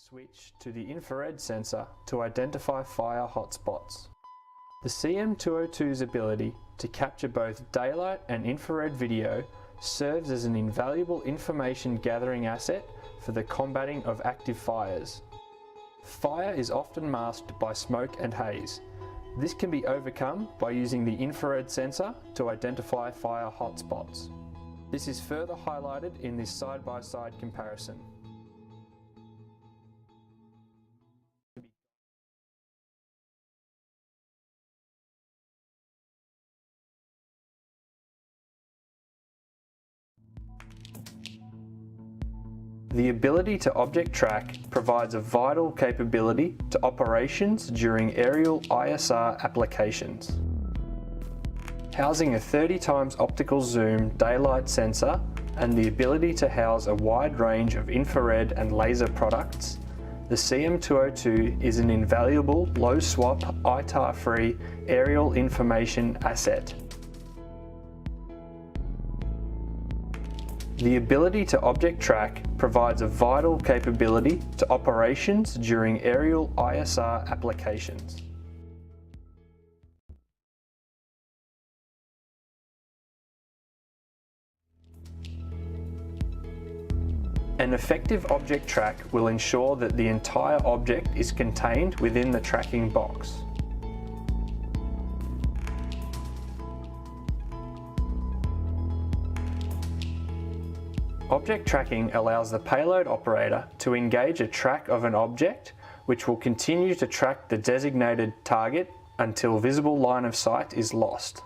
switch to the infrared sensor to identify fire hotspots. The CM202's ability to capture both daylight and infrared video serves as an invaluable information gathering asset for the combating of active fires. Fire is often masked by smoke and haze. This can be overcome by using the infrared sensor to identify fire hotspots. This is further highlighted in this side-by-side comparison. The ability to object track provides a vital capability to operations during aerial ISR applications. Housing a 30 times optical zoom daylight sensor and the ability to house a wide range of infrared and laser products, the CM202 is an invaluable low-swap, ITAR-free aerial information asset. The ability to object track provides a vital capability to operations during aerial ISR applications. An effective object track will ensure that the entire object is contained within the tracking box. Object tracking allows the payload operator to engage a track of an object which will continue to track the designated target until visible line of sight is lost.